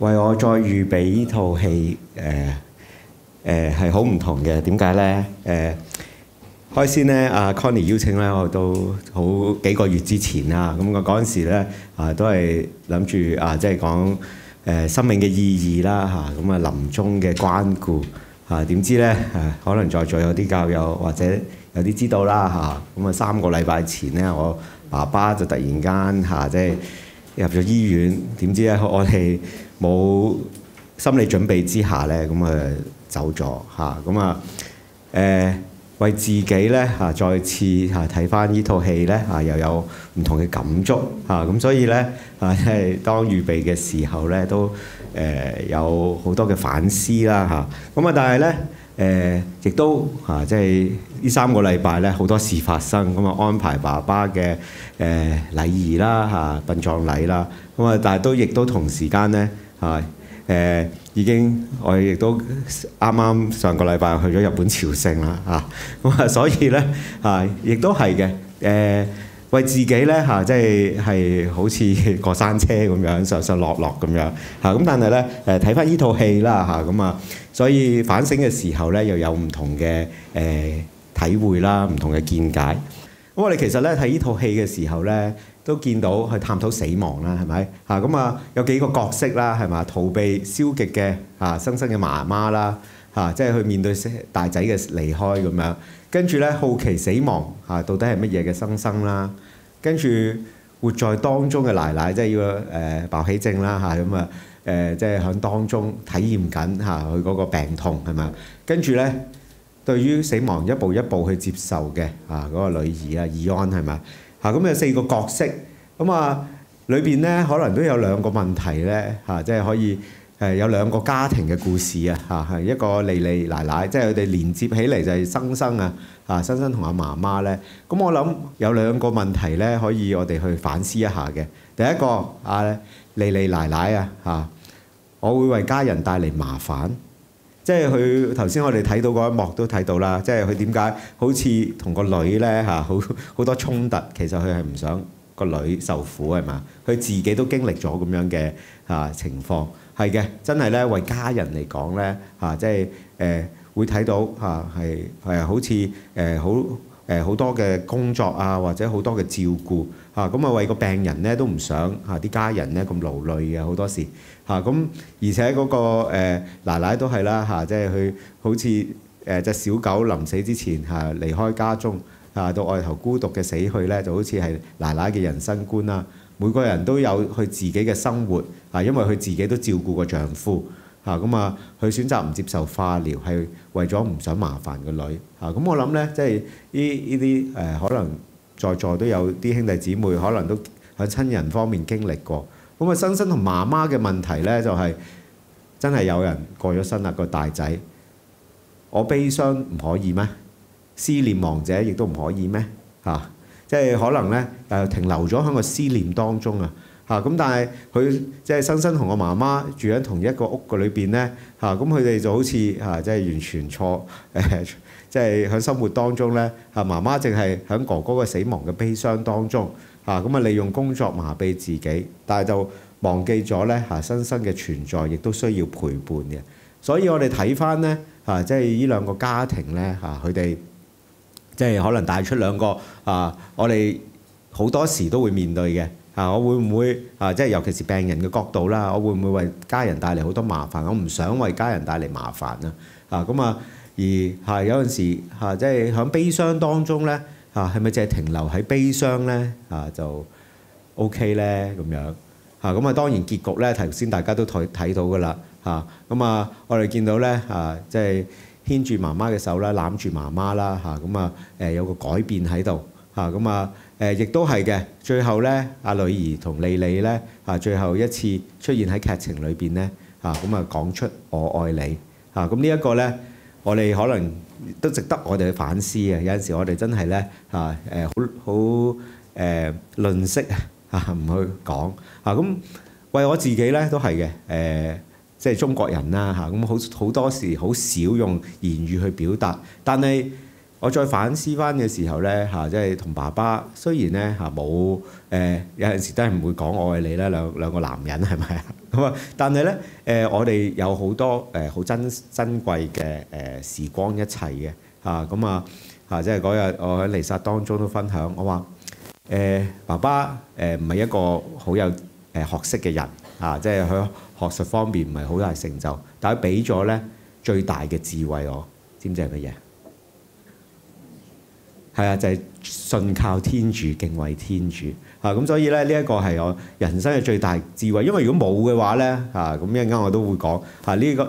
為我再預備呢套戲，係好唔同嘅。點解呢？開先呢，阿 Connie 邀請咧，我都好幾個月之前啦。咁我嗰陣時咧，都係諗住即係講生命嘅意義啦嚇。咁臨終嘅關顧點知咧可能在座有啲教友或者有啲知道啦嚇。咁3個禮拜前咧，我爸爸就突然間即係入咗醫院。點知咧我哋冇心理準備之下咧，咁走咗嚇。咁為自己咧再次睇翻呢套戲咧又有唔同嘅感觸咁所以咧即係當預備嘅時候咧都有好多嘅反思啦咁但係咧亦都即係呢3個禮拜咧好多事發生，咁安排爸爸嘅禮儀啦殯葬禮啦，咁但係都亦都同時間咧已經我哋亦都啱上個禮拜去咗日本朝聖啦咁所以咧亦都係嘅為自己咧即係好似過山車咁樣上上落落咁樣咁但係咧睇翻呢套戲啦咁所以反省嘅時候咧又有唔同嘅體會啦，唔同嘅見解。咁我哋其實咧睇呢套戲嘅時候咧，都見到去探討死亡啦，係咪咁有幾個角色啦，係嘛？逃避消極嘅新生嘅媽媽啦即係去面對大仔嘅離開咁樣，跟住咧好奇死亡到底係乜嘢嘅生啦，跟住活在當中嘅奶奶，即係要鮑起靜啦即係喺當中體驗緊佢嗰個病痛係咪？跟住咧對於死亡一步一步去接受嘅嗰個女兒以安係咪？咁有4個角色，咁裏邊咧可能都有2個問題咧即係可以有2個家庭嘅故事係一個莉莉奶奶，即係佢哋連接起嚟就係生生同阿媽媽咧。咁我諗有2個問題咧，可以我哋去反思一下嘅。第一個莉莉奶奶我會為家人帶嚟麻煩，即係佢頭先我哋睇到嗰一幕都睇到啦，即係佢點解好似同個女咧好多衝突，其實佢係唔想個女受苦係嘛？佢自己都經歷咗咁樣嘅情況，係嘅，真係咧為家人嚟講咧即係會睇到係好似好多嘅工作或者好多嘅照顧咁為個病人咧都唔想啲家人咧咁勞累嘅好多時咁而且嗰個奶奶都係啦即係佢好似隻小狗臨死之前離開家中到外頭孤獨嘅死去咧，就好似係奶奶嘅人生觀啦。每個人都有佢自己嘅生活因為佢自己都照顧過丈夫佢選擇唔接受化療係為咗唔想麻煩個女咁我諗咧，即係呢啲可能在座都有啲兄弟姊妹可能都喺親人方面經歷過。咁生生同媽媽嘅問題咧，就係真係有人過咗身啦，個大仔，我悲傷唔可以咩？思念亡者亦都唔可以咩？即係可能咧停留咗喺個思念當中咁但係佢即係生生同我媽媽住喺同一個屋嘅裏邊咧咁佢哋就好似即係完全錯即係喺生活當中咧媽媽淨係喺哥哥嘅死亡嘅悲傷當中利用工作麻痹自己，但係就忘記咗咧生生嘅存在亦都需要陪伴嘅。所以我哋睇翻咧即係呢2個家庭咧佢哋即係可能帶出2個我哋好多時都會面對嘅我會唔會即係尤其是病人嘅角度啦，我會唔會為家人帶嚟好多麻煩？我唔想為家人帶嚟麻煩而有陣時即係喺悲傷當中咧係咪淨係停留喺悲傷咧就 OK 咧咁樣當然結局咧頭先大家都睇到㗎啦我哋見到咧即係牽住媽媽嘅手啦，攬住媽媽啦有個改變喺度亦都係嘅。最後咧阿女兒同莉莉咧最後一次出現喺劇情裏邊咧講出我愛你呢一個咧我哋可能都值得我哋去反思嘅。有陣時我哋真係咧好吝嗇唔去講咁為我自己咧都係嘅即係中國人啦好多時好少用言語去表達，但係我再反思翻嘅時候咧即係同爸爸雖然咧冇有陣時都係唔會講我愛你啦，兩個男人係咪咁啊，但係咧我哋有好多好珍貴嘅時光一齊嘅咁即係嗰日我喺彌撒當中都分享，我話爸爸唔係一個好有學識嘅人即係佢學術方面唔係好大成就，但係俾咗咧最大嘅智慧我，知唔知係乜嘢？係啊，就係信靠天主、敬畏天主咁，所以咧呢一個係我人生嘅最大智慧。因為如果冇嘅話咧咁一陣間我都會講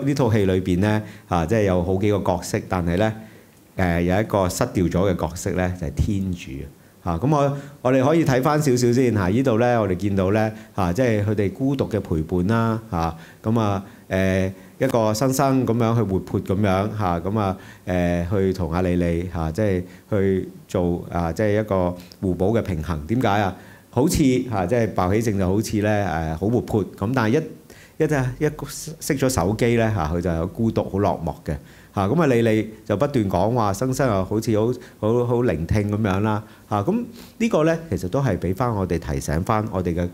呢套戲裏邊咧即係有好幾個角色，但係咧有一個失掉咗嘅角色咧就係天主咁我哋可以睇翻少少先呢度咧我哋見到咧即係佢哋孤獨嘅陪伴啦咁一個生生咁樣去活潑咁樣咁去同阿莉莉即係去做即係一個互補嘅平衡。點解啊？好似即係鮑起靜就好似咧好活潑咁，但係一熄咗手機咧佢就有孤獨好落寞嘅咁莉莉就不斷講話，生生又好似好聆聽咁樣啦咁呢個咧其實都係俾翻我哋提醒翻我哋嘅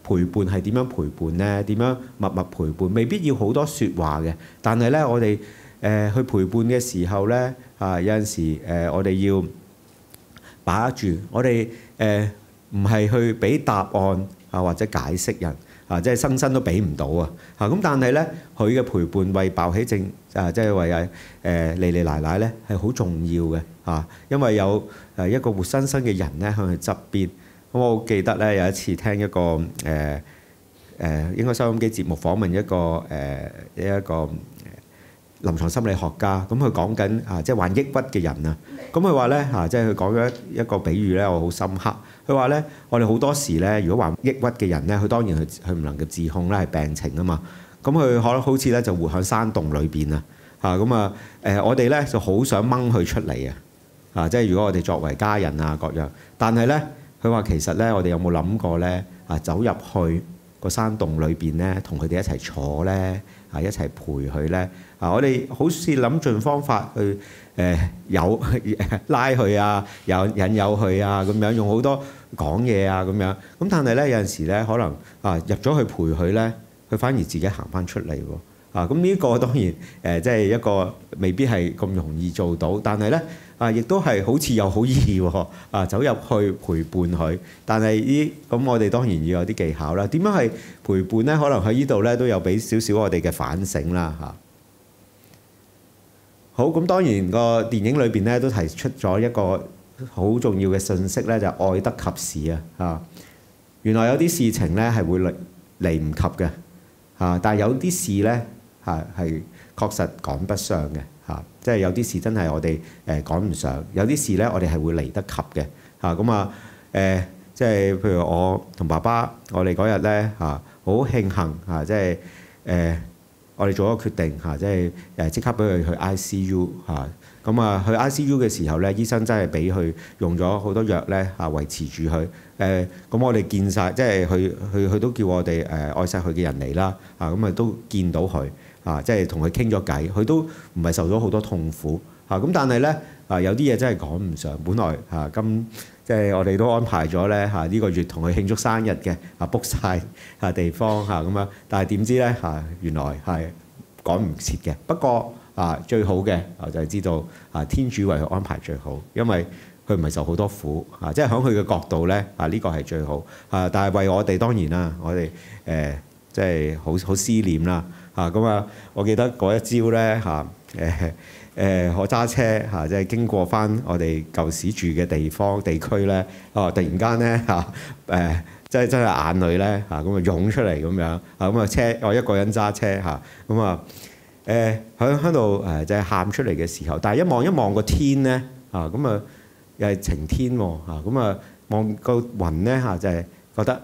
陪伴係點樣陪伴呢？點樣默默陪伴？未必要好多説話嘅，但係咧，我哋去陪伴嘅時候咧，有陣時我哋要把握住，我哋唔係去俾答案或者解釋人即係生生都俾唔到咁但係咧，佢嘅陪伴為鮑起靜即係為莉莉奶奶咧係好重要嘅因為有一個活生生嘅人咧向佢側邊。咁我記得咧有一次聽一個應該收音機節目訪問一個臨床心理學家，咁佢講緊即係患抑鬱嘅人咁佢話咧即係佢講咗一個比喻咧，我好深刻。佢話咧，我哋好多時咧，如果患抑鬱嘅人咧，佢當然佢唔能夠自控咧，係病情啊嘛。咁佢可能好似咧就活喺山洞裏邊我哋咧就好想掹佢出嚟即係如果我哋作為家人各樣，但係咧。佢話其實咧，我哋有冇諗過咧走入去個山洞裏邊咧，同佢哋一齊坐咧一齊陪佢咧我哋好似諗盡方法去拉佢引誘佢咁樣，用好多講嘢咁樣。咁但係咧有陣時咧，可能入咗去陪佢咧，佢反而自己行翻出嚟喎咁呢個當然即係一個未必係咁容易做到，但係咧。亦都係好似又好易喎走入去陪伴佢，但係咁我哋當然要有啲技巧啦。點樣係陪伴咧？可能喺呢度咧都有俾少少我哋嘅反省啦好，咁當然個電影裏邊咧都提出咗一個好重要嘅信息咧，就係愛得及時原來有啲事情咧係會嚟唔及嘅但係有啲事咧係確實趕不上嘅。即係有啲事真係我哋趕唔上，有啲事咧我哋係會嚟得及嘅即係譬如我同爸爸，我哋嗰日咧好慶幸即係我哋做咗個決定即係即刻俾佢去 ICU 去 ICU 嘅時候咧，醫生真係俾佢用咗好多藥咧維持住佢咁我哋見晒，即係佢都叫我哋愛錫佢嘅人嚟啦咁都見到佢。即係同佢傾咗偈，佢都唔係受咗好多痛苦咁但係咧有啲嘢真係趕唔上。本來即係我哋都安排咗咧呢個月同佢慶祝生日嘅book 晒地方咁樣，但係點知咧原來係趕唔切嘅。不過最好嘅就係知道天主為佢安排最好，因為佢唔係受好多苦即係喺佢嘅角度咧呢個係最好但係為我哋當然啦，我哋即係好思念啦我記得嗰一朝咧我揸車即係經過翻我哋舊時住嘅地區咧突然間咧真係眼淚咧湧出嚟咁樣車我一個人揸車喺度即係喊出嚟嘅時候，但係一望個天咧又係晴天喎望個雲咧就係覺得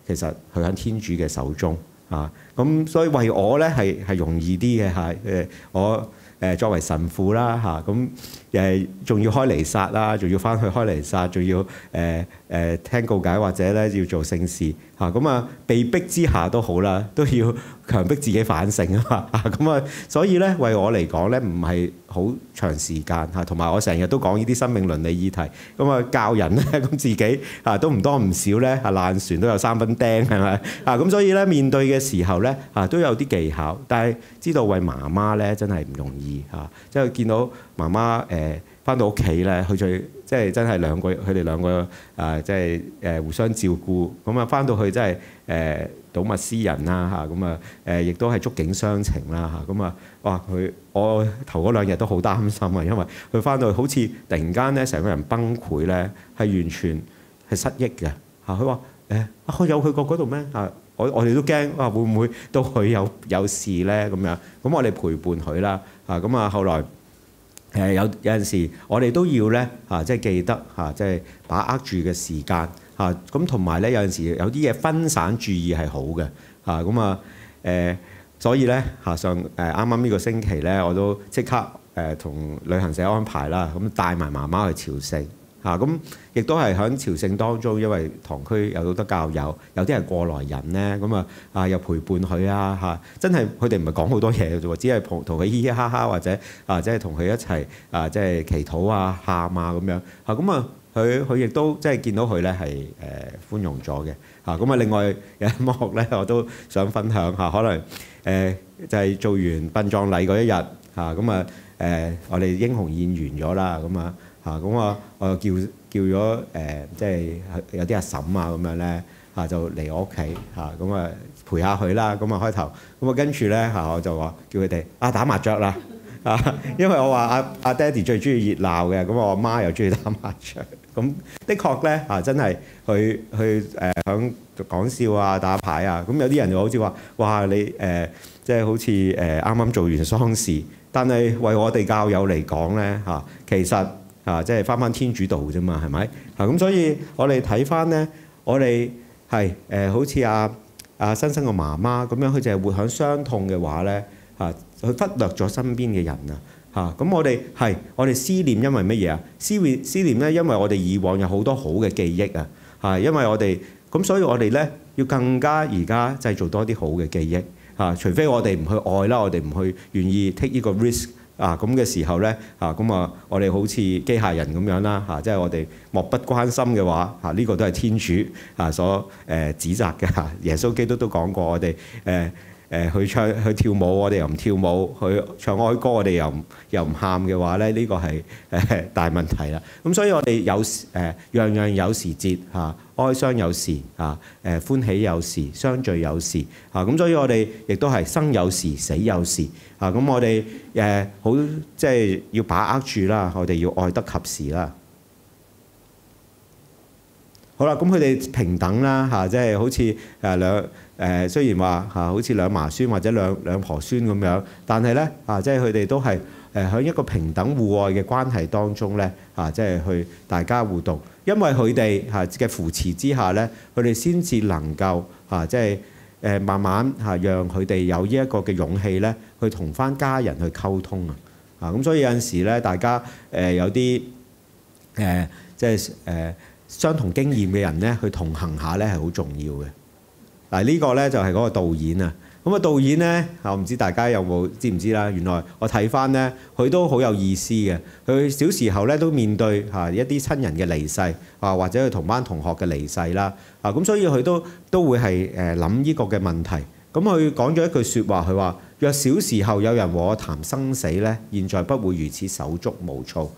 其實佢喺天主嘅手中咁所以為我咧係容易啲嘅我作為神父啦咁仲要開彌撒啦，仲要翻去開彌撒，仲要聽告解或者咧要做聖事咁啊被逼之下都好啦，都要強迫自己反省啊嘛。咁啊，所以咧為我嚟講咧，唔係好長時間嚇，同埋我成日都講呢啲生命倫理議題，咁啊教人咧，咁自己都唔多唔少咧，爛船都有3分釘係咪？咁所以咧面對嘅時候咧都有啲技巧，但係知道為媽媽咧真係唔容易嚇，即係見到媽媽返到屋企咧，佢即係真係佢哋兩個即係互相照顧，咁啊返到去真係睹物思人啦嚇，咁啊亦都係觸景傷情啦嚇，咁啊哇我頭嗰2日都好擔心啊，因為佢返到去好似突然間咧成個人崩潰咧，係完全係失憶嘅嚇。佢話我有去過嗰度咩嚇？我哋都驚會唔會到佢有事咧咁樣？咁我哋陪伴佢啦嚇，咁啊後來。有陣時，我哋都要咧即係記得即係把握住嘅時間咁，同埋咧有陣時有啲嘢分散注意係好嘅咁啊所以咧上啱啱呢個星期咧，我都即刻同旅行社安排啦，咁帶埋媽媽去朝聖咁，亦都係喺朝聖當中，因為堂區有好多教友，有啲係過來人咧，咁又陪伴佢真係佢哋唔係講好多嘢嘅啫喎，只係同佢嘻嘻哈哈或者即係同佢一齊即係祈禱喊咁樣咁佢亦都即係見到佢咧係寬容咗嘅咁啊。另外有一幕咧，我都想分享可能就係做完殯葬禮嗰一日咁我哋英雄宴完咗啦，咁我又叫咗即係有啲阿嬸咁樣咧就嚟我屋企咁陪下佢啦。咁開頭咁跟住咧我就話叫佢哋打麻雀啦因為我話阿爹哋最中意熱鬧嘅，咁我阿媽又中意打麻雀。咁的確咧真係去響講笑打牌咁有啲人就好似話哇你即係好似啱啱做完喪事，但係為我哋教友嚟講咧其實即係返天主道啫嘛，係咪咁？所以我哋睇返咧，我哋係好似阿新生個媽媽咁樣，佢就係活響傷痛嘅話咧佢忽略咗身邊嘅人咁我哋思念，因為乜嘢思念咧？因為我哋以往有好多好嘅記憶因為我哋咁，所以我哋咧要更加而家製造多啲好嘅記憶除非我哋唔去愛啦，我哋唔去願意 take 呢個 risk。咁嘅時候咧我哋好似機械人咁樣啦即係我哋漠不關心嘅話呢個都係天主所指責嘅耶穌基督都講過，我哋去跳舞，我哋又唔跳舞；去唱哀歌，我哋又唔喊嘅話咧，呢個係大問題啦。咁所以我哋有樣樣有時節哀傷有時歡喜有時，相聚有時咁，所以我哋亦都係生有時，死有時咁我哋好即係要把握住啦，我哋要愛得及時啦。好啦，咁佢哋平等啦即係好似雖然話好似兩嫲孫或者兩婆孫咁樣，但係咧即係佢哋都係喺一個平等互愛嘅關係當中咧即係去大家互動，因為佢哋嘅扶持之下咧，佢哋先至能夠即係慢慢讓佢哋有呢一個嘅勇氣咧，去同返家人去溝通咁所以有陣時咧，大家有啲即係相同經驗嘅人咧，去同行下咧係好重要嘅。嗱呢個咧就係嗰個導演啊。咁導演咧，我唔知大家有冇知唔知啦。原來我睇翻咧，佢都好有意思嘅。佢小時候咧都面對一啲親人嘅離世或者佢同班同學嘅離世啦咁所以佢都會係諗呢個嘅問題。咁佢講咗一句説話，佢話：若小時候有人和我談生死咧，現在不會如此手足無措。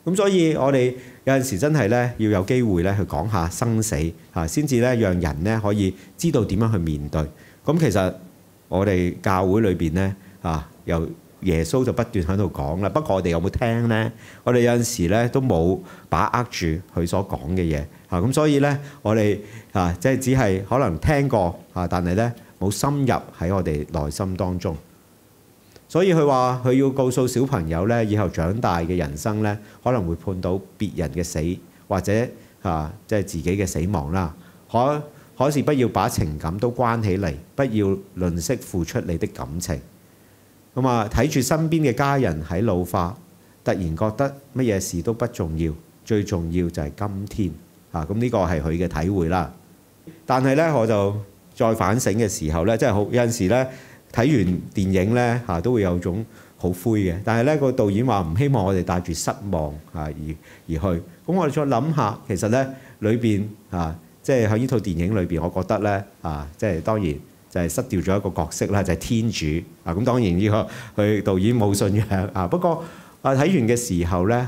咁所以我哋有陣時真係咧要有機會咧去講下生死先至咧讓人咧可以知道點樣去面對。咁其實我哋教會裏邊咧由耶穌就不斷喺度講啦，不過我哋有冇聽咧？我哋有陣時咧都冇把握住佢所講嘅嘢咁所以咧我哋即係只係可能聽過但係咧冇深入喺我哋內心當中。所以佢話佢要告訴小朋友咧，以後長大嘅人生咧，可能會判到別人嘅死，或者即係自己嘅死亡啦。可是不要把情感都關起嚟，不要吝嗇付出你的感情。咁睇住身邊嘅家人喺老化，突然覺得乜嘢事都不重要，最重要就係今天咁呢個係佢嘅體會啦。但係咧我就再反省嘅時候咧，即係好有陣時咧睇完電影咧都會有種好灰嘅。但係咧個導演話唔希望我哋帶住失望而去。咁我哋再諗下，其實咧裏邊即係喺呢套電影裏邊，我覺得咧即係當然就係失掉咗一個角色啦，就係天主咁當然呢個佢導演冇信仰不過睇完嘅時候咧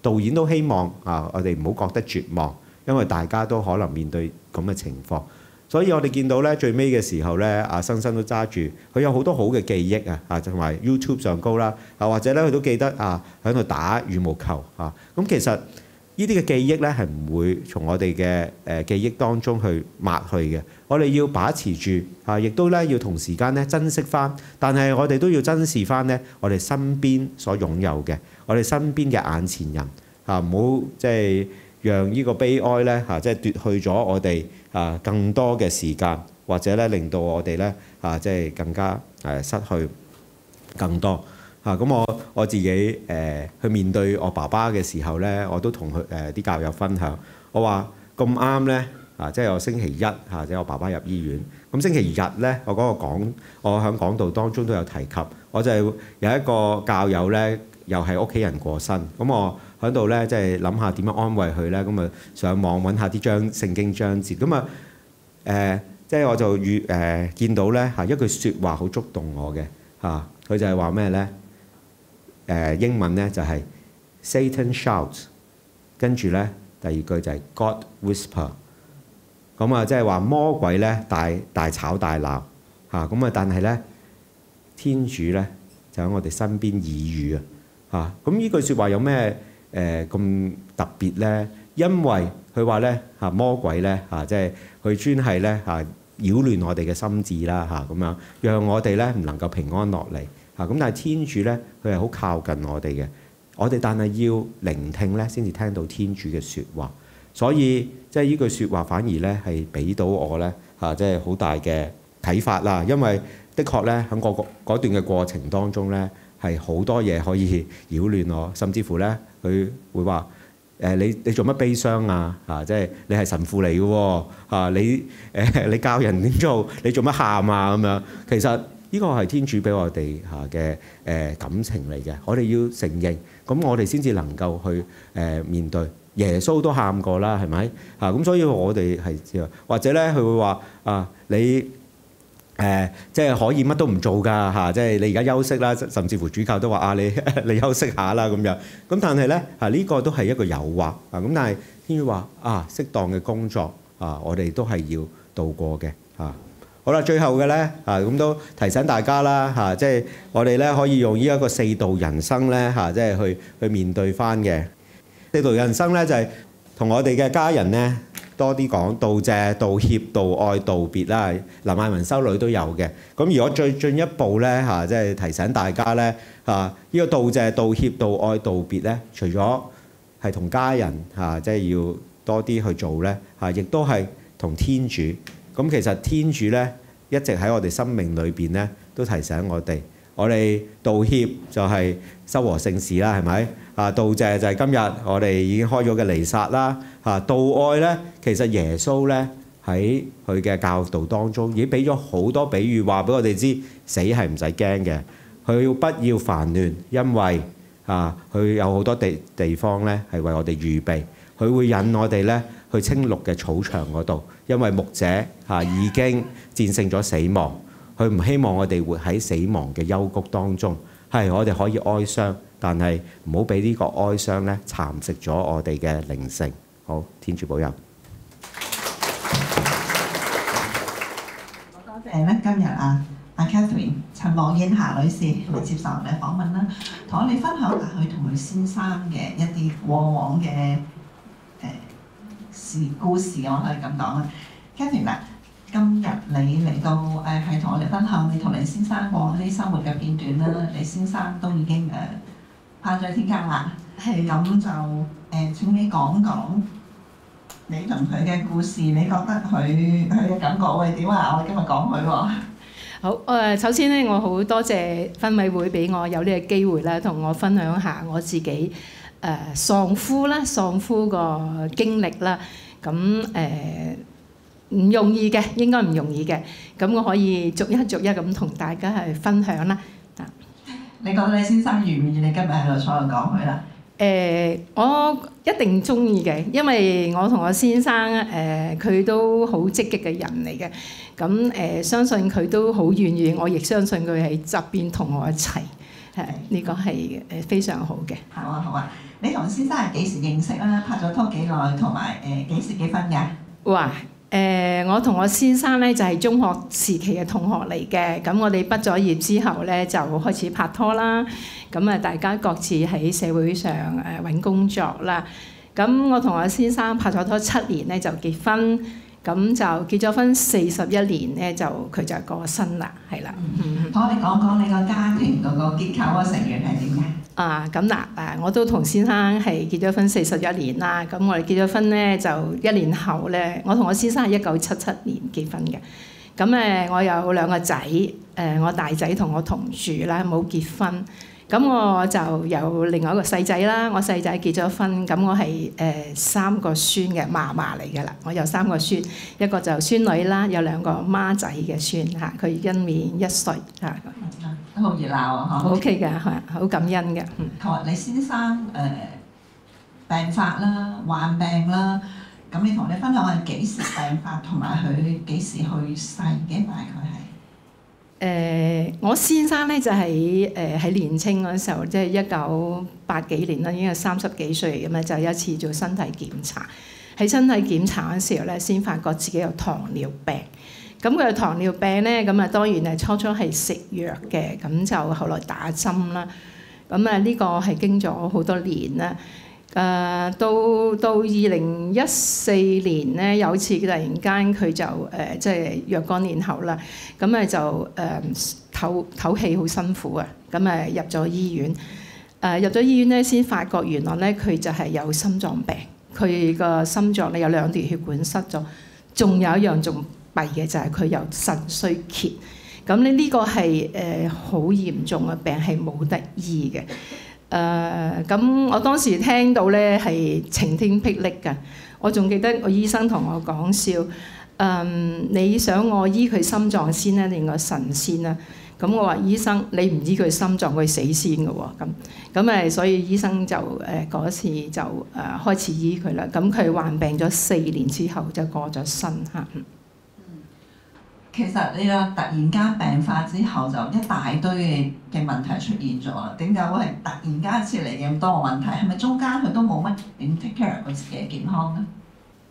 導演都希望我哋唔好覺得絕望，因為大家都可能面對咁嘅情況。所以我哋見到咧最尾嘅時候咧，生生都揸住佢有好多好嘅記憶同埋 YouTube 上高啦或者咧佢都記得喺度打羽毛球咁其實呢啲嘅記憶咧係唔會從我哋嘅記憶當中去抹去嘅。我哋要把持住亦都咧要同時間咧珍惜翻，但係我哋都要珍視翻咧我哋身邊所擁有嘅，我哋身邊嘅眼前人唔好即係讓呢個悲哀咧即係奪去咗我哋更多嘅時間，或者咧令到我哋咧即係更加失去更多咁我自己去面對我爸爸嘅時候咧，我都同佢啲教友分享，我話咁啱咧即係我星期一即係我爸爸入醫院，咁星期日咧我喺講道當中都有提及，我就係有一個教友咧又係屋企人過身，咁我喺度咧即係諗下點樣安慰佢咧，咁啊上網揾下啲聖經章節，咁即係我就見到咧一句説話好觸動我嘅佢就係話咩咧？英文咧就係 Satan shouts， 跟住咧第二句就係 God whisper， 咁即係話魔鬼咧大吵大鬧咁但係咧天主咧就喺我哋身邊耳語咁呢句説話有咩咁特別咧？因為佢話咧魔鬼咧即係佢專係咧擾亂我哋嘅心智啦咁樣，讓我哋咧唔能夠平安落嚟咁。但係天主咧佢係好靠近我哋嘅，我哋但係要聆聽咧先至聽到天主嘅説話。所以即係呢句説話反而咧係俾到我咧即係好大嘅啟發啦。因為的確咧喺嗰段嘅過程當中咧係好多嘢可以擾亂我，甚至乎咧佢會話你做乜悲傷即係你係神父嚟嘅喎你教人點做，你做乜喊咁樣？其實呢個係天主俾我哋嘅感情嚟嘅，我哋要承認，咁我哋先至能夠去面對。耶穌都喊過啦，係咪咁？所以我哋係或者咧，佢會話你即係可以乜都唔做㗎即係你而家休息啦，甚至乎主教都話你休息下啦咁樣。咁但係咧呢個都係一個誘惑咁，但係天主話適當嘅工作我哋都係要度過嘅好啦，最後嘅咧咁都提醒大家啦即係我哋咧可以用呢一個四道人生咧即係去面對翻嘅四道人生咧，就係同我哋嘅家人咧多啲講道謝、道歉、道愛、道別啦。林愛民修女都有嘅。咁如果再進一步咧即係提醒大家咧呢個道謝、道歉、道愛、道別咧，除咗係同家人即係要多啲去做咧亦都係同天主。咁其實天主咧一直喺我哋生命裏邊咧都提醒我哋道歉就係修和聖事啦，係咪道謝就係今日我哋已經開咗嘅彌撒啦道愛咧，其實耶穌咧喺佢嘅教導當中已經俾咗好多比喻，話俾我哋知死係唔使驚嘅，佢要不要煩亂，因為佢有好多地方咧係為我哋預備，佢會引我哋咧去青綠嘅草場嗰度，因為牧者已經戰勝咗死亡。佢唔希望我哋活喺死亡嘅幽谷當中，係我哋可以哀傷，但係唔好俾呢個哀傷咧蠶食咗我哋嘅靈性。好，天主保佑。多謝咧，今日Catherine 陳黃燕霞女士嚟接受我哋訪問啦，同我哋分享下佢同佢先生嘅一啲過往嘅故事，我可以咁講啦。Catherine今日你嚟到係同我哋分享你同你先生過啲生活嘅片段啦。你先生都已經返咗天家啦，咁就請你講講你同佢嘅故事。你覺得佢嘅感覺會點啊？我哋今日講佢喎。好首先咧，我好多謝分委會俾我有呢個機會咧，同我分享下我自己喪夫個經歷啦。咁唔容易嘅，應該唔容易嘅。咁我可以逐一咁同大家係分享啦。你覺得你先生願唔願意你今日喺度坐度講佢啦？我一定中意嘅，因為我同我先生佢都好積極嘅人嚟嘅。咁相信佢都好願意，我亦相信佢喺側邊同我一齊。呢個係非常好嘅。好啊好啊！你同先生係幾時認識啦？拍咗拖幾耐？同埋幾時結婚嘅？哇！我同我先生咧就係中學時期嘅同學嚟嘅，咁我哋畢咗業之後咧就開始拍拖啦，咁啊大家各自喺社會上揾工作啦，咁我同我先生拍咗拖7年咧就結婚，咁就結咗婚41年咧就佢就過身啦，係啦。同我哋講講你個家庭嗰個結構個成員係點嘅？咁嗱我都同先生係結咗婚41年啦。咁我哋結咗婚咧就1年後咧，我同我先生係1977年結婚嘅。咁我有2個仔，我大仔同我同住啦，冇結婚。咁我就有另外一個細仔啦。我細仔結咗婚，咁我係3個孫嘅嫲嫲嚟㗎啦。我有3個孫，一個就孫女啦，有2個孖仔嘅孫嚇，佢今年1歲嚇。都好熱鬧啊！嗬。OK 嘅，係好感恩嘅。同埋你先生病發啦、患病啦，咁你同我哋分享係幾時病發，同埋佢幾時去世嘅？大概係。我先生咧就喺年青嗰時候，即係1980幾年啦，已經係30幾歲咁啊，就有一次做身體檢查。喺身體檢查嗰時候咧，先發覺自己有糖尿病。咁佢有糖尿病咧，咁啊當然係初係食藥嘅，咁就後來打針啦。咁呢個係經咗好多年啦。到2014年咧，有次突然間佢就即係若干年後啦，咁就唞氣好辛苦啊，咁入咗醫院。入咗醫院咧，先發覺原來咧佢就係有心臟病，佢個心臟咧有2條血管塞咗，仲有一樣仲弊嘅就係佢有腎衰竭。咁呢個係好嚴重嘅病，係冇得醫嘅。咁我當時聽到咧係晴天霹靂㗎，我仲記得個醫生同我講笑，你想我醫佢心臟先咧定個腎先啊？咁我話醫生，你唔醫佢心臟，佢死先㗎喎。咁所以醫生就嗰次就開始醫佢啦。咁佢患病咗4年之後就過咗身嚇。其實你話突然間病發之後，就一大堆嘅問題出現咗啦。點解會係突然間一次嚟嘅咁多個問題？係咪中間佢都冇乜點 take care 佢自己嘅健康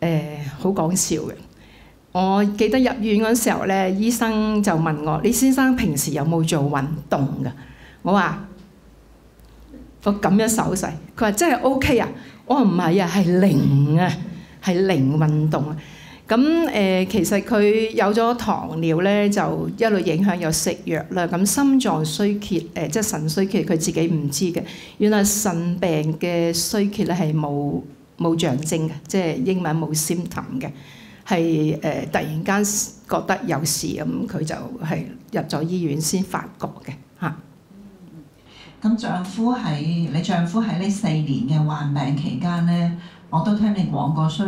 咧？好講笑嘅。我記得入院嗰時候咧，醫生就問我：你先生平時有冇做運動㗎？我話我咁樣手勢，佢話真係 OK 啊。我話唔係啊，係零啊，係零運動啊。咁其實佢有咗糖尿咧，就一路影響有食藥啦。咁心臟衰竭，即係腎衰竭，佢自己唔知嘅。原來腎病嘅衰竭咧係冇象徵嘅，即係英文冇 symptom 嘅，係突然間覺得有事咁，佢就係入咗醫院先發覺嘅嚇。咁你丈夫喺呢4年嘅患病期間咧，我都聽你講過需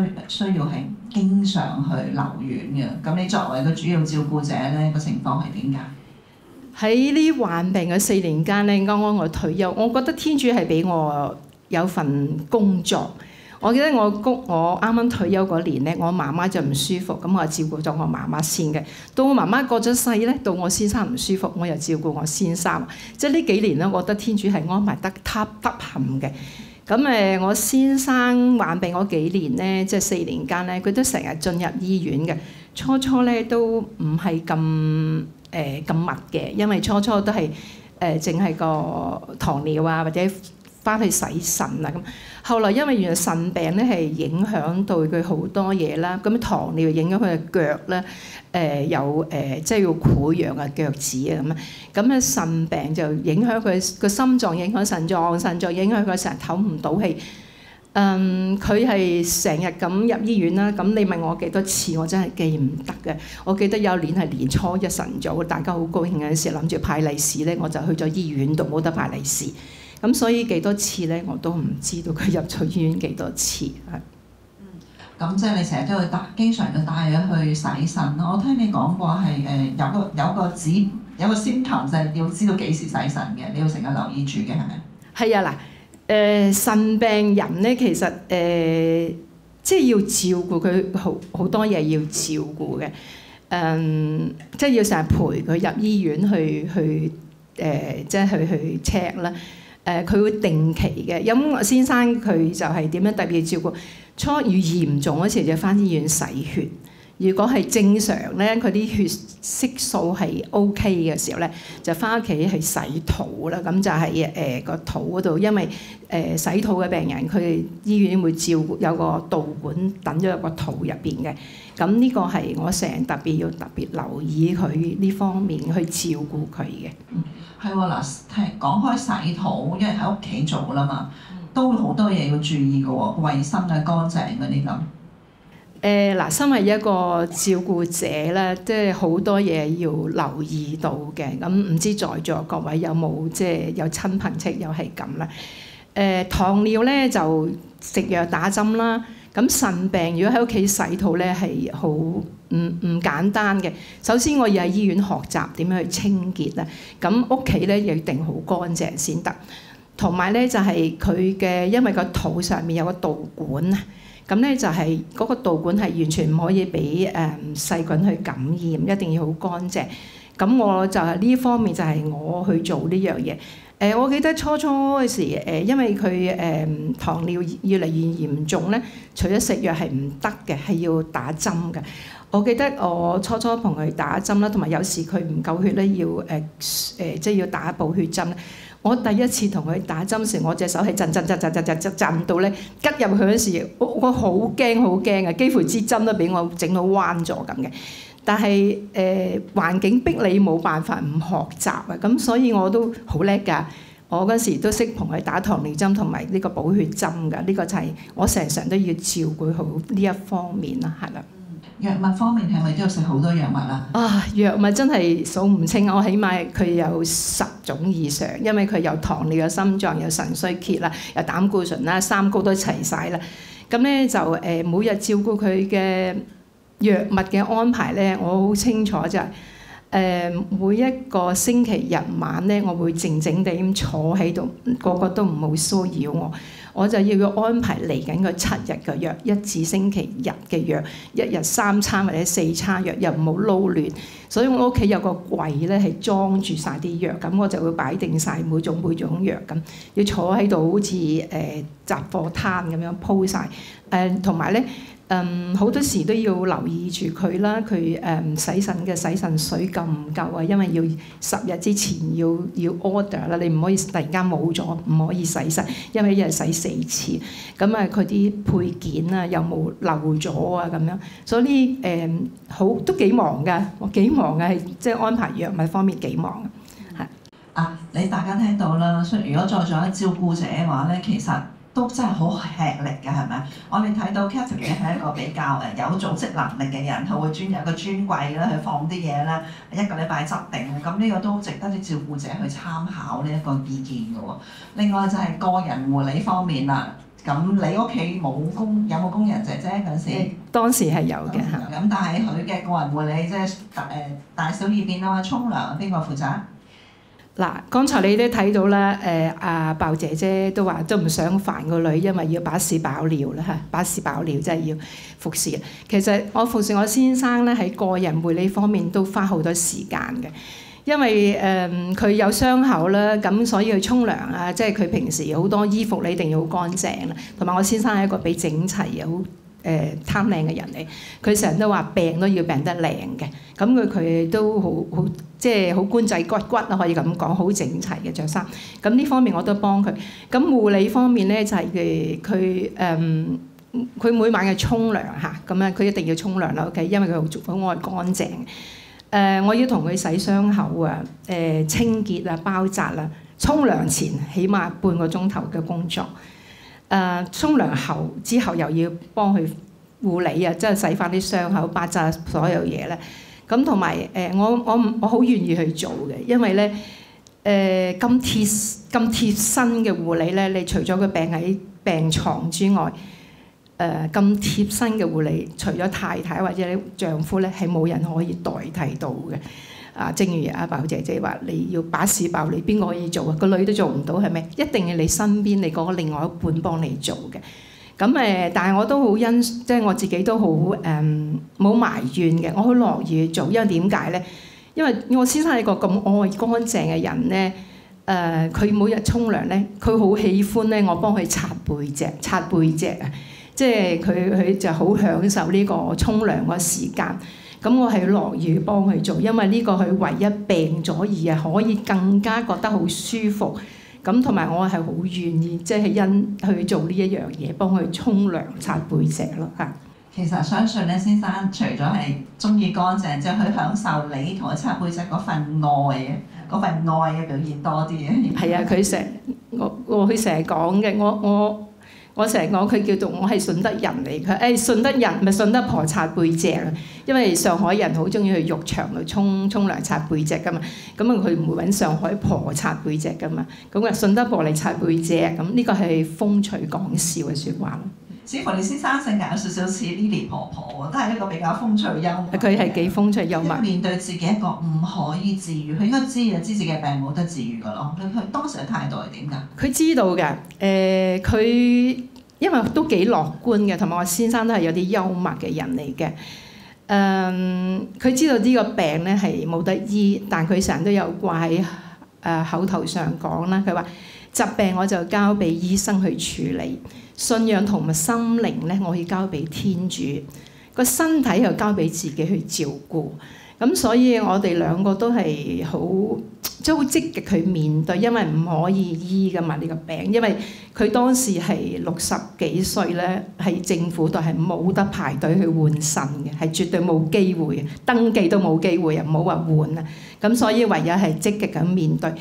要係經常去留院嘅。咁你作為個主要照顧者咧，個情況係點㗎？喺呢患病嘅4年間咧，啱啱我退休，我覺得天主係俾我有份工作。我記得我啱啱退休嗰年咧，我媽媽就唔舒服，咁我照顧咗我媽媽先嘅。到我媽媽過咗世咧，到我先生唔舒服，我又照顧我先生。即係呢幾年咧，我覺得天主係安排得恰得冚嘅。咁我先生患病嗰幾年咧，即係4年間咧，佢都成日進入醫院嘅。初咧都唔係咁密嘅，因為初都係淨係個糖尿啊，或者翻去洗腎啊咁。後來因為原來腎病咧係影響到佢好多嘢啦，咁糖尿影響佢嘅腳咧，即係要潰瘍嘅腳趾啊咁腎病就影響佢個心臟，影響腎臟影響佢成日唞唔到氣。佢係成日咁入醫院啦。咁你問我幾多次，我真係記唔得嘅。我記得有年係年初一晨早，大家好高興嘅時候，諗住派利是咧，我就去咗醫院度，冇得派利是。咁所以幾多次咧，我都唔知道佢入咗醫院幾多次係。咁即係你成日都要經常要帶佢去洗腎咯。我聽你講過係有個 symptom 就係要知道幾時洗腎嘅，你要成日留意住嘅係咪？係啊，嗱，腎病人咧其實即係要照顧佢好多嘢要照顧嘅，即係要成日陪佢入醫院去即係去 check 啦。佢會定期嘅，咁先生佢就係點樣特別照顧？初遇嚴重嗰時就返醫院洗血。如果係正常咧，佢啲血色素係 OK 嘅時候咧，就返屋企去洗肚啦。咁就係個肚嗰度，因為洗肚嘅病人，佢哋醫院會照顧有個導管等咗入個肚入邊嘅。咁呢個係我成日特別留意佢呢方面去照顧佢嘅。係喎，嗱，講開洗肚，因為喺屋企做啦嘛，都好多嘢要注意嘅喎，衞生啊、乾淨嗰啲咁。嗱，身為一個照顧者咧，即係好多嘢要留意到嘅。咁唔知在座各位有冇即係有親朋戚友係咁啦？糖尿咧就食藥打針啦。咁腎病如果喺屋企洗肚咧係好唔簡單嘅。首先我要喺醫院學習點樣去清潔啦。咁屋企咧一定好乾淨先得。同埋咧就係佢嘅，因為個肚上面有個導管啊。咁咧就係嗰個導管係完全唔可以俾細菌去感染，一定要好乾淨。咁我就係呢方面就係我去做呢樣嘢。我記得初嗰時因為佢糖尿越嚟越嚴重咧，除咗食藥係唔得嘅，係要打針嘅。我記得我初同佢打針啦，同埋有時佢唔夠血咧，要即係要打補血針咧。我第一次同佢打針時，我隻手係震到咧，吉入去嗰時，我好驚啊！幾乎支針都俾我整到彎咗咁嘅。但係環境逼你冇辦法唔學習啊，咁所以我都好叻㗎。我嗰時都識同佢打糖尿針同埋呢個補血針㗎。呢個就係我成都要照顧好呢一方面啦，係啦。藥物方面係咪都要食好多藥物啊？藥物真係數唔清，我起碼佢有10種以上，因為佢有糖尿、有心臟、有腎衰竭啦，有膽固醇啦，三高都齊晒啦。咁咧就每日照顧佢嘅藥物嘅安排咧，我好清楚就係每一個星期日晚咧，我會靜靜地咁坐喺度，個個都唔好騷擾我。我就要安排嚟緊個7日嘅藥，一至星期日嘅藥，一日3餐或者4餐藥，又唔好撈亂。所以我屋企有個櫃咧係裝住晒啲藥，咁我就會擺定晒每種藥咁，要坐喺度好似雜貨攤咁樣鋪晒。同埋咧。好多時都要留意住佢啦，佢洗腎嘅洗腎水夠唔夠啊？因為要10日之前要 order 啦，你唔可以突然間冇咗，唔可以洗腎，因為一日洗4次。咁啊，佢啲配件啊有冇漏咗啊？咁樣，所以都幾忙㗎，我幾忙㗎，係即係安排藥物方面幾忙嘅。係你大家聽到啦，所以如果在座嘅照顧者嘅話咧，其實都真係好吃力嘅，係咪？我哋睇到 Catherine 係一個比較有組織能力嘅人，佢會有個專櫃啦，去放啲嘢啦，一個禮拜執定。咁呢個都值得啲照顧者去參考呢一個意見嘅喎。另外就係個人護理方面啦。咁你屋企有冇工人姐姐嗰陣時？當時係有嘅嚇。咁但係佢嘅個人護理即係大小二便啊、沖涼邊個負責？嗱，剛才你都睇到啦，阿鮑姐姐都話都唔想煩個女，因為要把屎飽尿啦嚇，把屎飽尿真係要服侍。其實我服侍我先生咧喺個人護理方面都花好多時間嘅，因為佢有傷口啦，咁所以佢沖涼啊，即係佢平時好多衣服你一定要好乾淨啦。同埋我先生係一個比整齊又好貪靚嘅人嚟，佢成日都話病都要病得靚嘅，咁佢都好即係好官仔骨啊，可以咁講，好整齊嘅着衫。咁呢方面我都幫佢。咁護理方面咧就係佢每晚嘅沖涼嚇，咁樣佢一定要沖涼啦 ，OK， 因為佢好愛乾淨。我要同佢洗傷口啊，清潔啊、包紮啦。沖涼前起碼半個鐘頭嘅工作。沖涼後之後又要幫佢護理啊，即係洗翻啲傷口、包紮所有嘢咧。咁同埋我好願意去做嘅，因為咧咁貼身嘅護理咧，你除咗佢病喺病床之外，咁貼身嘅護理，除咗太太或者你丈夫咧，係冇人可以代替到嘅。正如阿鮑姐姐話，你要把屎爆，你邊個可以做啊？個女都做唔到，係咪？一定要你身邊你嗰個另外一半幫你做嘅。咁但係我都好即係我自己都好冇埋怨嘅，我好樂意去做，因為點解咧？因為我先生係個咁愛乾淨嘅人咧。佢每日沖涼咧，佢好喜歡咧，我幫佢擦背脊啊！即係佢就好享受呢個沖涼個時間。咁我係樂意幫佢做，因為呢個佢唯一病咗而係可以更加覺得好舒服。咁同埋我係好願意即係去做呢一樣嘢，幫佢沖涼擦背脊咯嚇。其實相信咧，先生除咗係中意乾淨之後，佢享受你同佢擦背脊嗰份愛嘅表現多啲嘅。係啊，佢成日講嘅，我成日講佢叫做我係順德人嚟，佢順德人咪順德婆擦背脊啊，因為上海人好中意去浴場度沖涼擦背脊噶嘛，咁佢唔會揾上海婆擦背脊噶嘛，咁順德婆嚟擦背脊，咁呢個係風趣講笑嘅説話咯。似乎你先生性格有少少似 Lily 婆婆喎，都係一個比較風趣幽默。佢係幾風趣幽默。面對自己一個唔可以治愈，佢應該知自己嘅病冇得治愈㗎咯。佢當時嘅態度係點㗎？佢知道㗎，佢因為都幾樂觀嘅，同埋我先生都係有啲幽默嘅人嚟嘅。佢知道呢個病咧係冇得醫，但佢成日都有掛喺口頭上講啦。佢話疾病我就交俾醫生去處理。信仰同埋心靈咧，我可以交俾天主，個身體又交俾自己去照顧。咁所以我哋兩個都係好積極去面對，因為唔可以醫噶嘛呢個病。因為佢當時係60幾歲咧，喺政府度係冇得排隊去換腎嘅，係絕對冇機會嘅，登記都冇機會啊，唔好話換啊。咁所以唯有係積極咁面對。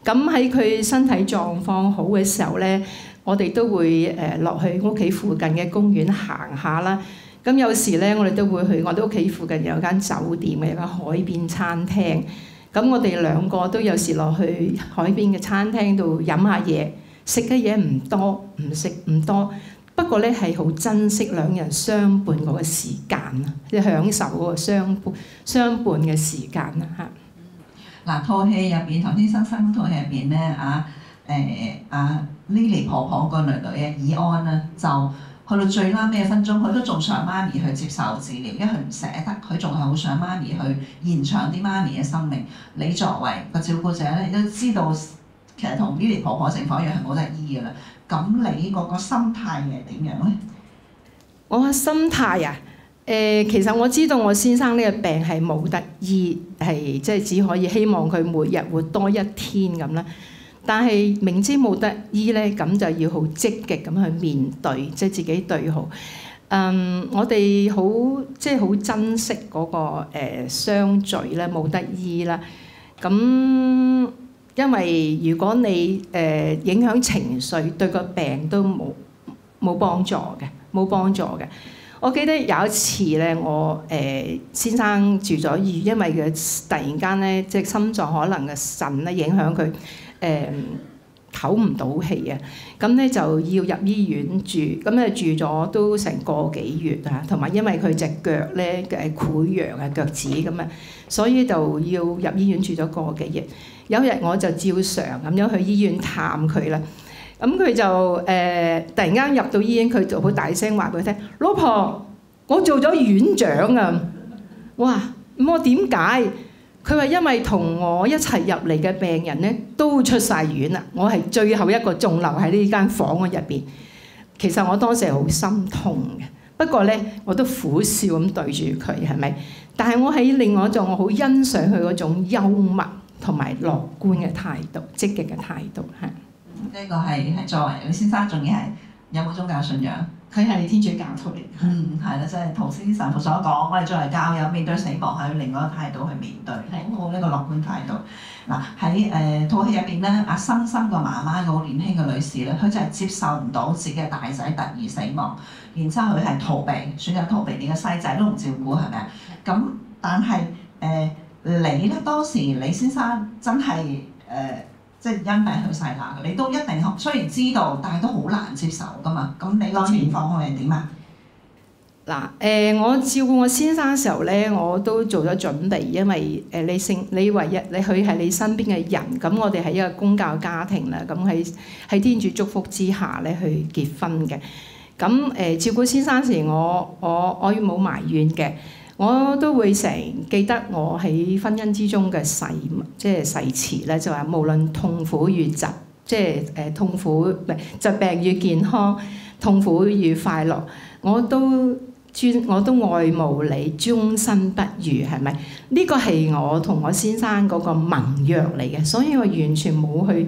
咁喺佢身體狀況好嘅時候咧，我哋都會落去屋企附近嘅公園行下啦。咁有時咧，我哋都會去我哋屋企附近有間酒店嘅，有間海邊餐廳。咁我哋兩個都有時落去海邊嘅餐廳度飲下嘢，食嘅嘢唔多，唔多。不過咧係好珍惜兩人相伴嗰個時間啊，即係享受嗰個相伴嘅時間啦嚇。嗱，套戲入邊，唐先生套戲入邊咧，Lily 婆婆個女嘅以安啦，就去到最拉尾分鐘，佢都仲想媽咪去接受治療，因為佢唔捨得，佢仲係好想媽咪去延長啲媽咪嘅生命。你作為個照顧者咧，你都知道其實同 Lily 婆婆情況一樣係冇得醫㗎啦。咁你個心態係點樣咧？我嘅心態啊，其實我知道我先生呢個病係冇得醫，係即係只可以希望佢每日活多一天咁啦。但係明知冇得醫咧，咁就要好積極咁去面對，即係自己對好。我哋好珍惜嗰個相聚咧，冇得醫啦。咁因為如果你影響情緒，對個病都冇幫助嘅。我記得有一次咧，我先生住咗醫院，因為佢突然間咧，即係心臟可能嘅腎咧影響佢。唞唔到氣啊，咁咧就要入醫院住，咁咧住咗都成個幾月啊，同埋因為佢隻腳咧潰瘍啊，腳趾咁啊，所以就要入醫院住咗個幾月。有一日我就照常咁樣去醫院探佢啦，咁佢就突然間入到醫院，佢就好大聲話俾佢聽：老婆，我做咗院長啊！哇，咁我點解？佢話因為同我一齊入嚟嘅病人咧都出晒院啦，我係最後一個仲留喺呢間房嘅入邊。其實我當時係好心痛嘅，不過咧我都苦笑咁對住佢，係咪？但係我喺另外一種，我好欣賞佢嗰種幽默同埋樂觀嘅態度、積極嘅態度嚇。呢個係作為你先生，仲要係有冇宗教信仰？佢係天主教徒嚟。係啦，即係頭先神父所講，我哋作為教友面對死亡係要另外一個態度去面對，好呢個樂觀態度。嗱喺套戲入邊咧，阿新個媽媽個好年輕嘅女士咧，佢就係接受唔到自己嘅大仔突然死亡，然之後佢係逃避，選擇逃避，連個細仔都唔照顧，係咪啊？咁但係你咧當時你先生真係即係因病去世啦，你都一定雖然知道，但係都好難接受噶嘛。咁你個情況係點啊？嗱，我照顧我先生嘅時候咧，我都做咗準備，因為你唯一佢係你身邊嘅人，咁我哋係一個公教家庭啦，咁喺天主祝福之下咧去結婚嘅。咁照顧先生時，我冇埋怨嘅，我都會成記得我喺婚姻之中嘅誓詞咧，就話無論痛苦與疾病與健康，痛苦與快樂，我都愛慕你，終身不渝，係咪？呢個係我同我先生嗰個盟約嚟嘅，所以我完全冇去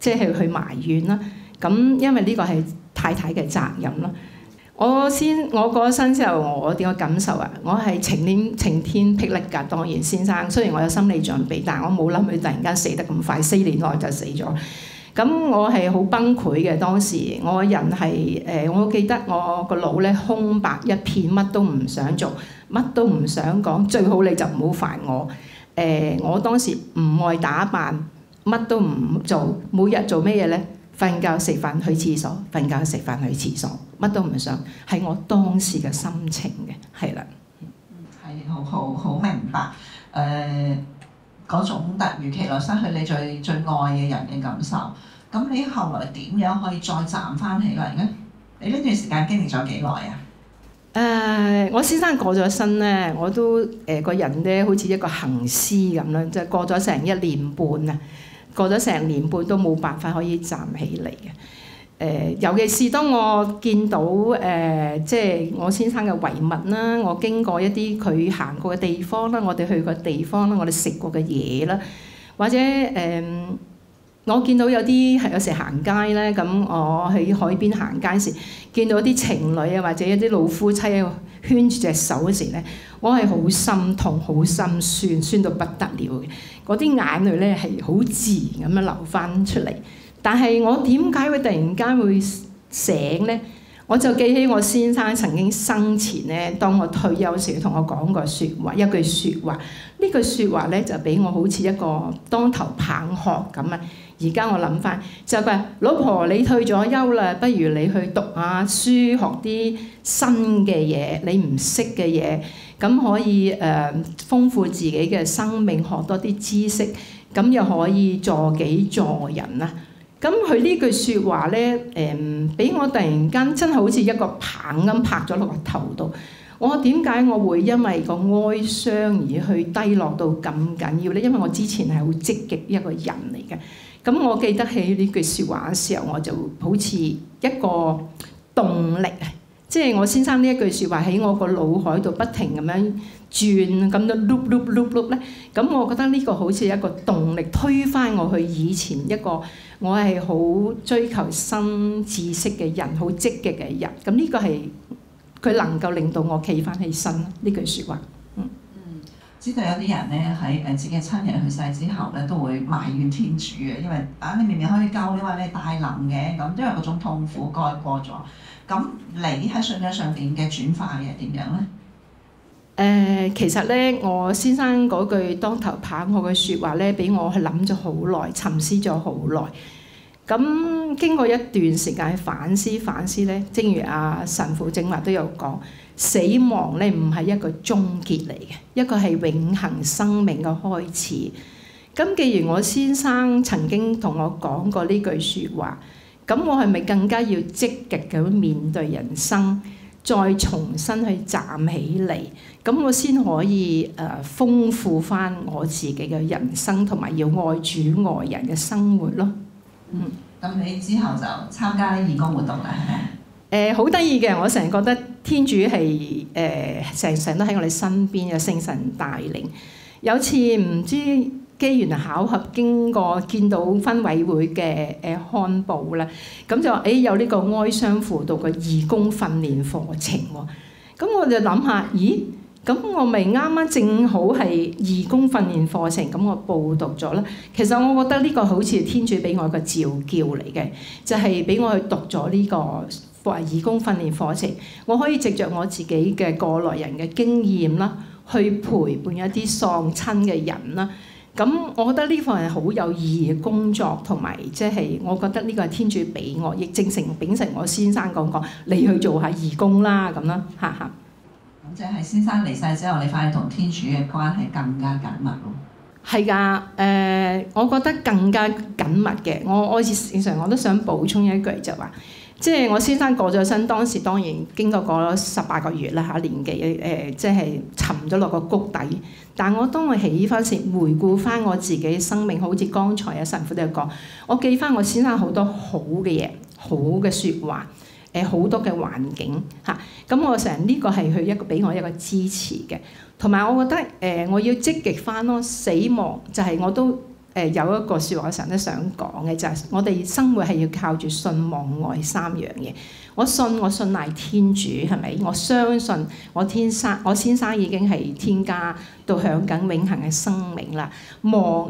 去埋怨啦。咁因為呢個係太太嘅責任啦。我過咗身之後，我點樣感受啊？我係晴天霹靂㗎，當然先生。雖然我有心理準備，但係我冇諗佢突然間死得咁快，4年內就死咗。咁我係好崩潰嘅當時，我個人係我記得我個腦咧空白一片，乜都唔想做，乜都唔想講，最好你就唔好煩我。我當時唔愛打扮，乜都唔做，每日做咩嘢咧？瞓覺食飯去廁所，瞓覺食飯去廁所，乜都唔想，係我當時嘅心情嘅，係啦。係好明白嗰種突如其來失去你最愛嘅人嘅感受。咁你後來點樣可以再站翻起嚟咧？你呢段時間經歷咗幾耐啊？我先生過咗身咧，我都個人咧好似一個行屍咁啦，即係過咗成1年半啊。過咗成年半都冇辦法可以站起嚟嘅。尤其是當我見到即係我先生嘅遺物啦，我經過一啲佢行過嘅地方啦，我哋去過地方啦，我哋食過嘅嘢啦，或者我見到有時行街咧，咁我喺海邊行街時，見到啲情侶啊，或者一啲老夫妻圈住隻手嗰時咧，我係好心痛、好心酸，酸到不得了嘅。嗰啲眼淚咧係好自然咁樣流翻出嚟。但係我點解會突然間會醒咧？我就記起我先生曾經生前咧，當我退休時同我講過説話，一句説話。呢句説話咧就俾我好似一個當頭棒喝咁啊！而家我諗翻就係話，老婆你退咗休啦，不如你去讀下書，學啲新嘅嘢，你唔識嘅嘢，咁可以豐富自己嘅生命，學多啲知識，咁又可以助己助人啊！咁佢呢句説話咧，俾我突然間真係好似一個棒咁拍咗落個頭度。我點解我會因為個哀傷而去低落到咁緊要咧？因為我之前係好積極一個人嚟嘅。咁我記得起呢句説話嘅時候，我就好似一個動力啊！即係我先生呢一句説話喺我個腦海度不停咁樣轉，咁樣碌碌碌碌咧。咁我覺得呢個好似一個動力推翻我去以前一個我係好追求新知識嘅人，好積極嘅人。咁呢個係佢能夠令到我企翻起身呢句説話。知道有啲人咧喺自己嘅親人去世之後咧，都會埋怨天主嘅，因為你明明可以救，你話你大能嘅咁，因為嗰種痛苦蓋過咗。咁你喺信仰上邊嘅轉化係點樣咧？其實咧，我先生嗰句當頭棒喝嘅説話咧，俾我係諗咗好耐，沉思咗好耐。咁經過一段時間反思咧，正如神父正話都有講，死亡咧唔係一個終結嚟嘅，一個係永恆生命嘅開始。咁既然我先生曾經同我講過呢句説話，咁我係咪更加要積極咁面對人生，再重新去站起嚟？咁我先可以豐富翻我自己嘅人生，同埋要愛主愛人嘅生活咯。咁你之後就參加義工活動啦，係咪？好得意嘅，我成日覺得天主係成都喺我哋身邊，有聖神帶領。有次唔知機緣巧合經過見到分委會嘅刊報啦，咁就話有呢個哀傷輔導嘅義工訓練課程喎。咁我就諗下，咦？咁我咪啱啱正好係義工訓練課程，咁我報讀咗啦。其實我覺得呢個好似天主俾我個召叫嚟嘅，就係俾我去讀咗呢個義工訓練課程。我可以藉着我自己嘅過來人嘅經驗啦，去陪伴一啲喪親嘅人啦，咁我覺得呢份係好有意義嘅工作，同埋即係我覺得呢個係天主俾我，亦正承秉承我先生講你去做下義工啦咁啦，嚇嚇。咁即係先生離世之後，你發現同天主嘅關係更加緊密咯。係㗎，我覺得更加緊密嘅。我事實上我都想補充一句就話，即係我先生過咗身，當時當然經過咗18個月啦嚇，年紀即係沉咗落個谷底。但我當我起翻時，回顧翻我自己生命，好似剛才阿神父都有講，我記翻我先生好多好嘅嘢，好嘅説話，好多嘅環境嚇。咁我成日呢個係佢俾我一個支持嘅，同埋我覺得我要積極翻咯。死亡就係我都有一個説話，成日都想講嘅就係我哋生活係要靠住信望愛3樣嘢。我信賴天主係咪？我相信我先生已經係天家到享緊永恆嘅生命啦。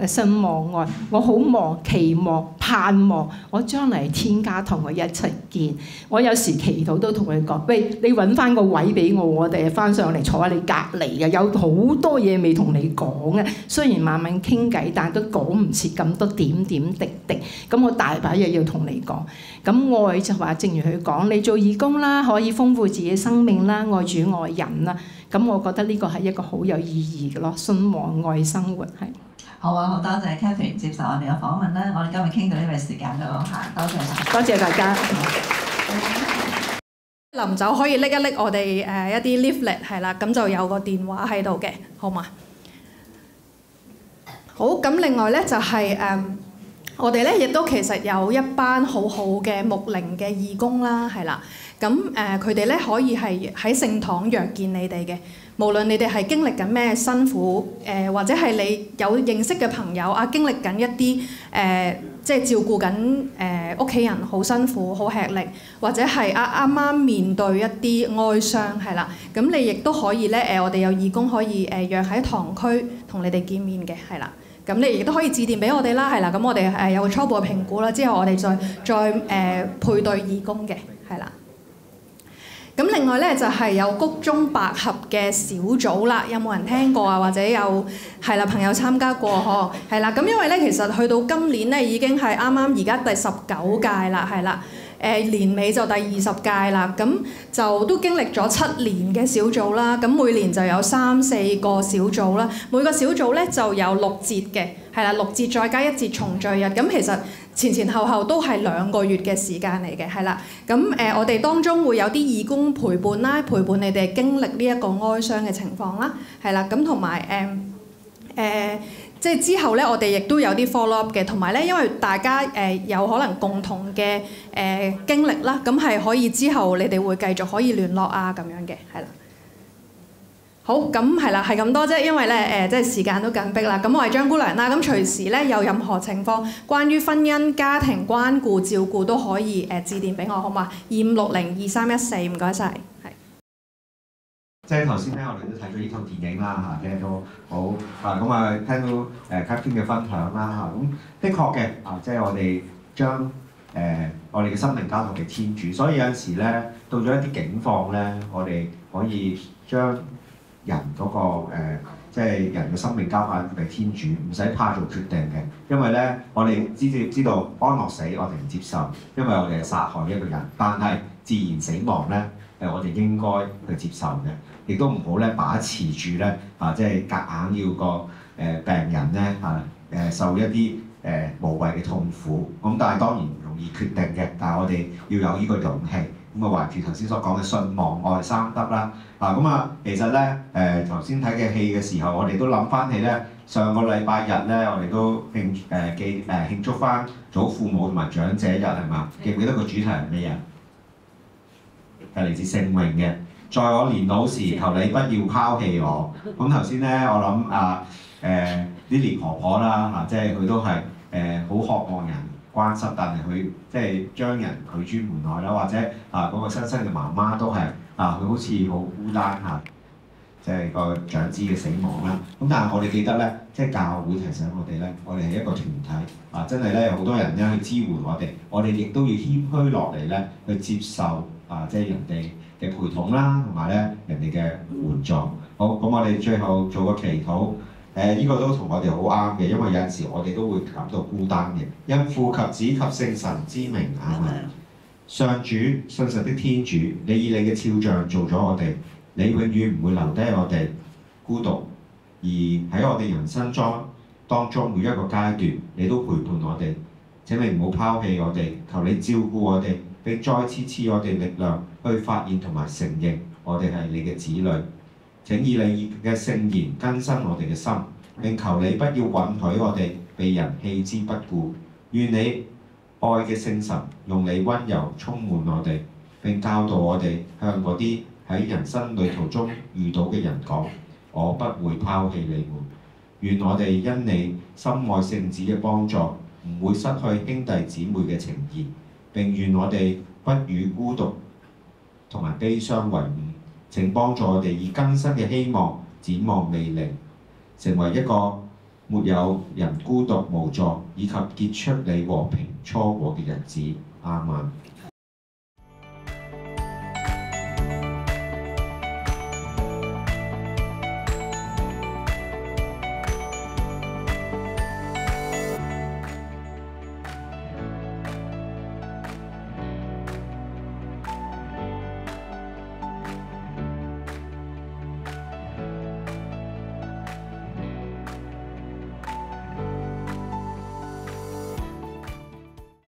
信望愛，我好期望盼望我將來天家同佢一齊見。我有時祈禱都同佢講：喂，你揾翻個位俾我哋翻上嚟坐喺你隔離嘅，有好多嘢未同你講嘅。雖然慢慢傾偈，但係都講唔切咁多點點滴滴。咁我大把嘢要同你講。咁愛就話，正如佢講，你做義工啦，可以豐富自己生命啦，愛主愛人啦。咁我覺得呢個係一個好有意義嘅咯，信望愛生活係。好啊，好多謝 Catherine 接受我哋嘅訪問啦。我哋今日傾到呢個時間都嚇，多謝晒。多謝大家。臨走可以拎一拎我哋一啲 leaflet 係啦，咁就有個電話喺度嘅，好嘛？好，咁另外咧就係我哋咧亦都其實有一班好好嘅牧靈嘅義工啦，係啦，咁佢哋咧可以係喺聖堂約見你哋嘅，無論你哋係經歷緊咩辛苦，或者係你有認識嘅朋友啊，經歷緊一啲即係照顧緊屋企人好辛苦好吃力，或者係啱啱面對一啲哀傷係啦，咁你亦都可以咧我哋有義工可以約喺堂區同你哋見面嘅，係啦。咁你亦都可以致電俾我哋啦，係啦，咁我哋有個初步嘅評估啦，之後我哋再配對義工嘅，係啦。咁另外咧就係有谷中百合嘅小組啦，有冇人聽過啊？或者有係啦朋友參加過嗬？係啦，咁因為咧其實去到今年咧已經係啱啱而家第19屆啦，係啦。年尾就第20屆啦，咁就都經歷咗7年嘅小組啦，咁每年就有3-4個小組啦，每個小組咧就有6節嘅，係啦，6節再加1節重聚日，咁其實前後都係2個月嘅時間嚟嘅，係啦，咁我哋當中會有啲義工陪伴啦，陪伴你哋經歷呢一個哀傷嘅情況啦，係啦，咁同埋即係之後咧，我哋亦都有啲 follow up 嘅，同埋咧，因為大家有可能共同嘅經歷啦，咁係可以之後你哋會繼續可以聯絡啊咁樣嘅，係啦。好，咁係啦，係咁多啫，因為咧即係時間都緊迫啦。咁我係張姑娘啦，咁隨時咧有任何情況，關於婚姻、家庭關顧、照顧都可以致電俾我，好嘛？25602314，唔該晒。係。即係頭先咧，我哋都睇咗呢套電影啦嚇，聽到好咁啊，聽到Catherine 嘅分享啦嚇，咁的確嘅即係我哋將我哋嘅生命交託俾天主，所以有陣時咧，到咗一啲境況咧，我哋可以將人嗰個即係人嘅生命交翻俾天主，唔使怕做決定嘅，因為咧我哋知道安樂死我哋唔接受，因為我哋係殺害一個人，但係自然死亡咧我哋應該去接受嘅。亦都唔好咧把持住咧即係夾硬要個病人咧受一啲無謂嘅痛苦。咁但係當然唔容易決定嘅，但係我哋要有呢個勇氣。咁啊，懷住頭先所講嘅信望愛三德啦。咁啊，其實咧頭先睇嘅戲嘅時候，我哋都諗翻起咧上個禮拜日咧，我哋都慶祝翻祖父母同埋長者日係嘛？記唔記得個主題係咩啊？係嚟自聖詠嘅。在我年老時，求你不要拋棄我。咁頭先咧，我諗Lily 婆婆啦即係佢都係好渴望人關心，但係佢即係將人拒諸門外啦，或者嗰個新生嘅媽媽都係佢好似好孤單即係個長子嘅死亡啦。咁但係我哋記得咧，即係教會提醒我哋咧，我哋係一個團體真係咧有好多人咧去支援我哋亦都要謙虛落嚟咧去接受即係人哋嘅陪同啦，同埋咧人哋嘅援助。好，咁我哋最後做個祈禱。呢個都同我哋好啱嘅，因為有陣時我哋都會感到孤單嘅。因父及子及聖神之名，阿們。上主，信實的天主，你以你嘅肖像做咗我哋，你永遠唔會留低我哋孤獨，而喺我哋人生當中每一個階段，你都陪伴我哋。請你唔好拋棄我哋，求你照顧我哋，並再次賜我哋力量去發現同埋承認我哋係你嘅子女。請以你嘅聖言更新我哋嘅心，並求你不要允許我哋被人棄之不顧。願你愛嘅聖神用你溫柔充滿我哋，並教導我哋向嗰啲喺人生旅途中遇到嘅人講：我不會拋棄你們。願我哋因你深愛聖子嘅幫助，唔會失去兄弟姊妹嘅情誼，並願我哋不與孤獨同埋悲傷為伍。請幫助我哋以更新嘅希望展望未來，成為一個沒有人孤獨無助以及結出你和平初果嘅日子。阿們。